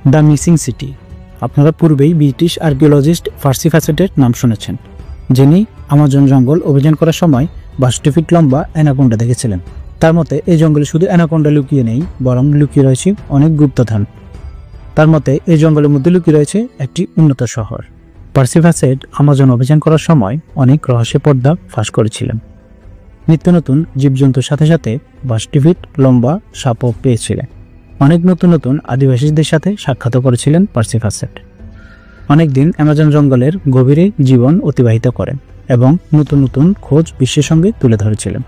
The missing city. আপনারা পূর্বেই British archaeologist Parsi ফ্যাসেটের নাম শুনেছেন, যিনি আমাজন জঙ্গল অভিযান করার সময় 62 ফিট লম্বা অ্যানাকোন্ডা দেখেছিলেন। তার মতে এই জঙ্গলে শুধু অ্যানাকোন্ডা লুকিয়ে নেই, বরং লুকিয়ে রয়েছে অনেক গুপ্তধন। তার মতে এই জঙ্গলের মধ্যে লুকিয়ে রয়েছে একটি উন্নত শহর। পার্সি ফ্যাসেট আমাজন অভিযান করার সময় অনেক রহস্যের পর্দা ফাঁস করেছিলেন। নিত্য নতুন জীবজন্তুর সাথে সাথে 62 ফিট লম্বা সাপও পেয়েছিলেন। অনেক নতুন নতুন আদিবাসীদের সাথে সাক্ষাৎ করেছিলেন পার্সি ফ্যাসেট। অনেকদিন অ্যামাজন জঙ্গলের গভীরে জীবন অতিবাহিত করেন এবং নতুন নতুন খোঁজ বিশ্বের সঙ্গে তুলে ধরেছিলেন।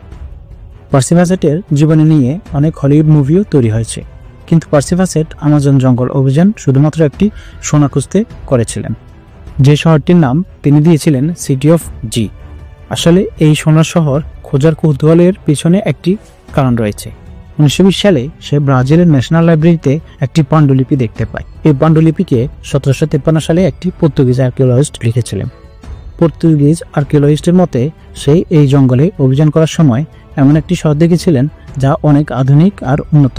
পার্সি ফ্যাসেটের জীবনী নিয়ে অনেক হলিউড মুভিও তৈরি হয়েছে, কিন্তু পার্সি ফ্যাসেট আমাজন জঙ্গল অভিযান শুধুমাত্র একটি সোনা খুঁজতে করেছিলেন, যে শহরটির নাম তিনি দিয়েছিলেন সিটি অফ জি। আসলে এই সোনার শহর খোঁজার কৌতূহলের পিছনে একটি কারণ রয়েছে। 1920 সালে সে ব্রাজিলের ন্যাশনাল লাইব্রেরিতে একটি পাণ্ডুলিপি দেখতে পায়। এই পাণ্ডুলিপিকে 1753 সালে একটি পর্তুগিজ আর্কিওলজিস্ট লিখেছিলেন। পর্তুগিজ আর্কিওলজিস্টের মতে সে এই জঙ্গলে অভিযান করার সময় এমন একটি শহর দেখেছিলেন যা অনেক আধুনিক আর উন্নত।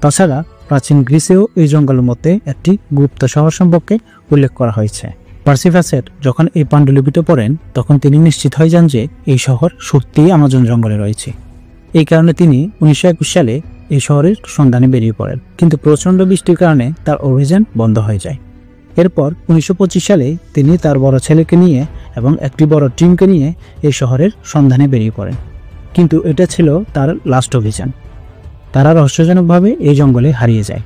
তাছাড়া প্রাচীন গ্রিসেও এই জঙ্গলের মধ্যে একটি গুপ্ত শহর সম্পর্কে উল্লেখ করা হয়েছে। পার্সি ফ্যাসেট যখন এই পাণ্ডুলিপিটা পড়েন তখন তিনি নিশ্চিত হয়ে যান যে এই শহর সত্যিই আমাজন জঙ্গলে রয়েছে। এই কারণে তিনি 1921 সালে এই শহরের সন্ধানে বেরিয়ে পড়েন, কিন্তু প্রচণ্ড বৃষ্টির কারণে তার অভিযান বন্ধ হয়ে যায়। এরপর 1925 সালে তিনি তার বড় ছেলেকে নিয়ে এবং একটি বড় টিমকে নিয়ে এই শহরের সন্ধানে বেরিয়ে পড়েন, কিন্তু এটা ছিল তার লাস্ট অভিযান। তারা রহস্যজনকভাবে এই জঙ্গলে হারিয়ে যায়।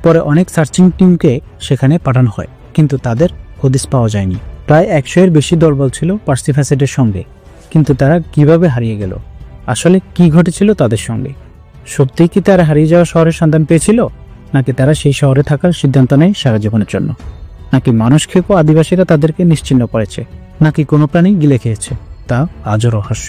পরে অনেক সার্চিং টিমকে সেখানে পাঠানো হয়, কিন্তু তাদের হদিস পাওয়া যায়নি। প্রায় 100-এর বেশি দলবল ছিল পার্সি ফ্যাসেটের সঙ্গে, কিন্তু তারা কিভাবে হারিয়ে গেল? আসলে কি ঘটেছিল তাদের সঙ্গে? সত্যিই কি তারা হারিয়ে যাওয়া শহরের সন্ধান পেয়েছিল, নাকি তারা সেই শহরে থাকার সিদ্ধান্ত নেয় সারা জীবনের জন্য? নাকি মানুষ খেকো আদিবাসীরা তাদেরকে নিশ্চিহ্ন করেছে, নাকি কোনো প্রাণী গিলে খেয়েছে? তা আজও রহস্য।